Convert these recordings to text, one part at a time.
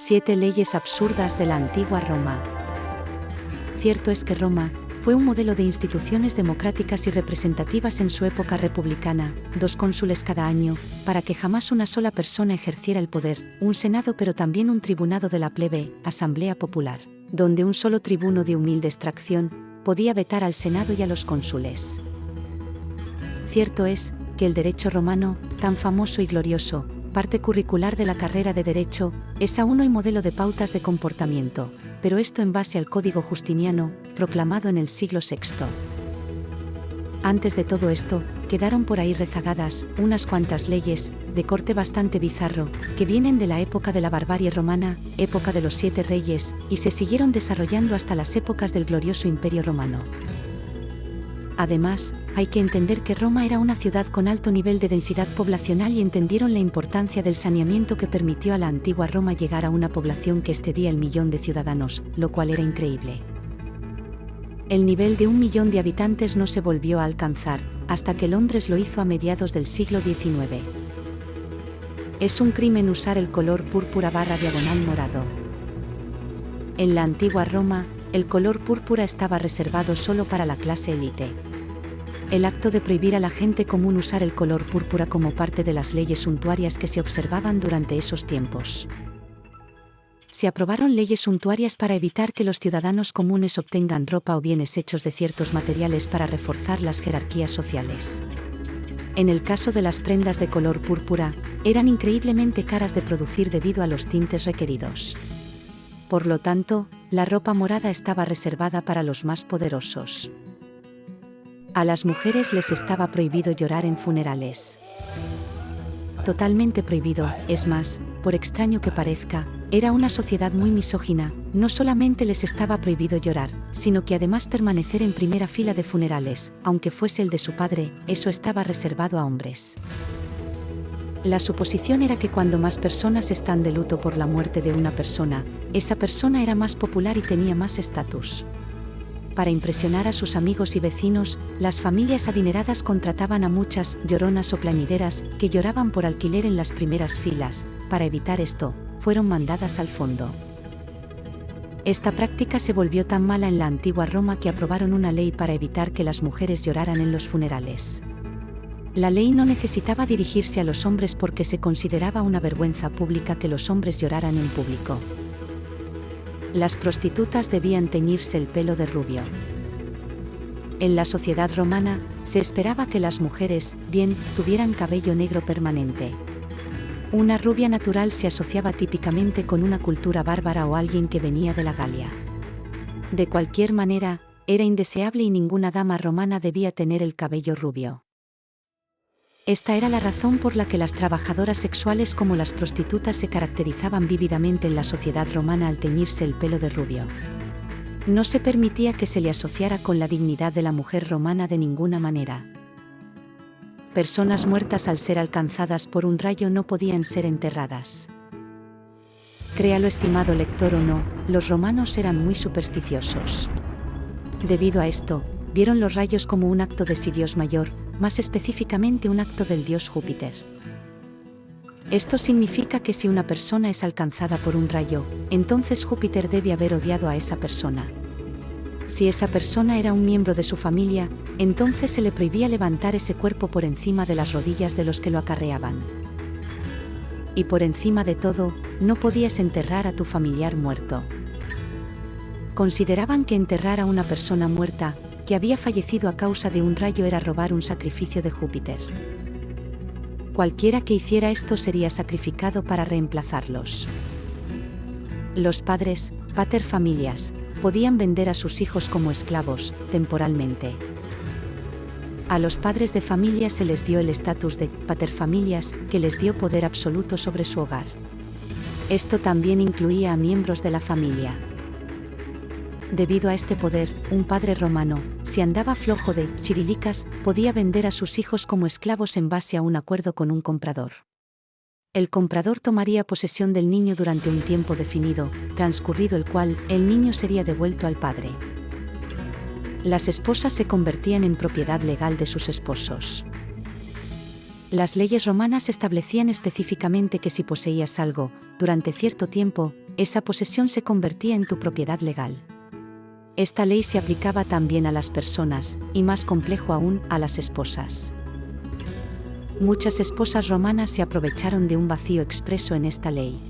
7 leyes absurdas de la antigua Roma. Cierto es que Roma fue un modelo de instituciones democráticas y representativas en su época republicana, 2 cónsules cada año, para que jamás una sola persona ejerciera el poder, un senado pero también un tribunado de la plebe, asamblea popular, donde un solo tribuno de humilde extracción podía vetar al senado y a los cónsules. Cierto es que el derecho romano, tan famoso y glorioso, parte curricular de la carrera de Derecho, es aún hoy modelo de pautas de comportamiento, pero esto en base al Código Justiniano, proclamado en el siglo VI. Antes de todo esto, quedaron por ahí rezagadas unas cuantas leyes, de corte bastante bizarro, que vienen de la época de la barbarie romana, época de los 7 reyes, y se siguieron desarrollando hasta las épocas del glorioso Imperio Romano. Además, hay que entender que Roma era una ciudad con alto nivel de densidad poblacional y entendieron la importancia del saneamiento que permitió a la antigua Roma llegar a una población que excedía el 1.000.000 de ciudadanos, lo cual era increíble. El nivel de 1.000.000 de habitantes no se volvió a alcanzar, hasta que Londres lo hizo a mediados del siglo XIX. Es un crimen usar el color púrpura/morado. En la antigua Roma, el color púrpura estaba reservado solo para la clase élite. El acto de prohibir a la gente común usar el color púrpura como parte de las leyes suntuarias que se observaban durante esos tiempos. Se aprobaron leyes suntuarias para evitar que los ciudadanos comunes obtengan ropa o bienes hechos de ciertos materiales para reforzar las jerarquías sociales. En el caso de las prendas de color púrpura, eran increíblemente caras de producir debido a los tintes requeridos. Por lo tanto, la ropa morada estaba reservada para los más poderosos. A las mujeres les estaba prohibido llorar en funerales. Totalmente prohibido, es más, por extraño que parezca, era una sociedad muy misógina, no solamente les estaba prohibido llorar, sino que además permanecer en primera fila de funerales, aunque fuese el de su padre, eso estaba reservado a hombres. La suposición era que cuando más personas están de luto por la muerte de una persona, esa persona era más popular y tenía más estatus. Para impresionar a sus amigos y vecinos, las familias adineradas contrataban a muchas lloronas o plañideras que lloraban por alquiler en las primeras filas. Para evitar esto, fueron mandadas al fondo. Esta práctica se volvió tan mala en la antigua Roma que aprobaron una ley para evitar que las mujeres lloraran en los funerales. La ley no necesitaba dirigirse a los hombres porque se consideraba una vergüenza pública que los hombres lloraran en público. Las prostitutas debían teñirse el pelo de rubio. En la sociedad romana, se esperaba que las mujeres, bien, tuvieran cabello negro permanente. Una rubia natural se asociaba típicamente con una cultura bárbara o alguien que venía de la Galia. De cualquier manera, era indeseable y ninguna dama romana debía tener el cabello rubio. Esta era la razón por la que las trabajadoras sexuales como las prostitutas se caracterizaban vívidamente en la sociedad romana al teñirse el pelo de rubio. No se permitía que se le asociara con la dignidad de la mujer romana de ninguna manera. Personas muertas al ser alcanzadas por un rayo no podían ser enterradas. Créalo, estimado lector o no, los romanos eran muy supersticiosos. Debido a esto, vieron los rayos como un acto de su dios mayor, más específicamente un acto del dios Júpiter. Esto significa que si una persona es alcanzada por un rayo, entonces Júpiter debe haber odiado a esa persona. Si esa persona era un miembro de su familia, entonces se le prohibía levantar ese cuerpo por encima de las rodillas de los que lo acarreaban. Y por encima de todo, no podías enterrar a tu familiar muerto. Consideraban que enterrar a una persona muerta, que había fallecido a causa de un rayo, era robar un sacrificio de Júpiter. Cualquiera que hiciera esto sería sacrificado para reemplazarlos. Los padres, pater familias, podían vender a sus hijos como esclavos, temporalmente. A los padres de familia se les dio el estatus de paterfamilias, que les dio poder absoluto sobre su hogar. Esto también incluía a miembros de la familia. Debido a este poder, un padre romano, si andaba flojo de chirilicas, podía vender a sus hijos como esclavos en base a un acuerdo con un comprador. El comprador tomaría posesión del niño durante un tiempo definido, transcurrido el cual, el niño sería devuelto al padre. Las esposas se convertían en propiedad legal de sus esposos. Las leyes romanas establecían específicamente que si poseías algo, durante cierto tiempo, esa posesión se convertía en tu propiedad legal. Esta ley se aplicaba también a las personas, y más complejo aún, a las esposas. Muchas esposas romanas se aprovecharon de un vacío expreso en esta ley.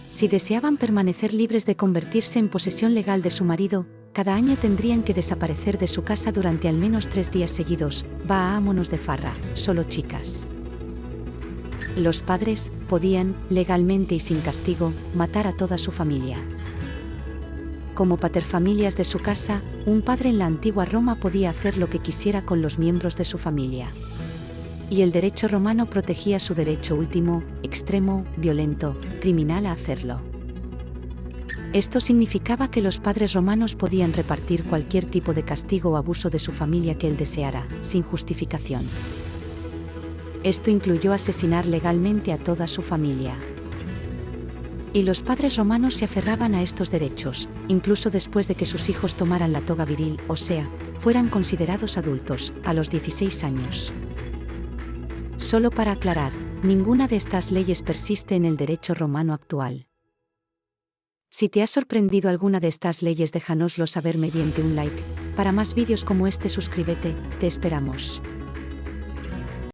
Si deseaban permanecer libres de convertirse en posesión legal de su marido, cada año tendrían que desaparecer de su casa durante al menos 3 días seguidos. Vámonos de farra, solo chicas. Los padres podían, legalmente y sin castigo, matar a toda su familia. Como paterfamilias de su casa, un padre en la antigua Roma podía hacer lo que quisiera con los miembros de su familia. Y el derecho romano protegía su derecho último, extremo, violento, criminal a hacerlo. Esto significaba que los padres romanos podían repartir cualquier tipo de castigo o abuso de su familia que él deseara, sin justificación. Esto incluyó asesinar legalmente a toda su familia. Y los padres romanos se aferraban a estos derechos, incluso después de que sus hijos tomaran la toga viril, o sea, fueran considerados adultos, a los 16 años. Solo para aclarar, ninguna de estas leyes persiste en el derecho romano actual. Si te ha sorprendido alguna de estas leyes, déjanoslo saber mediante un like. Para más vídeos como este suscríbete, te esperamos.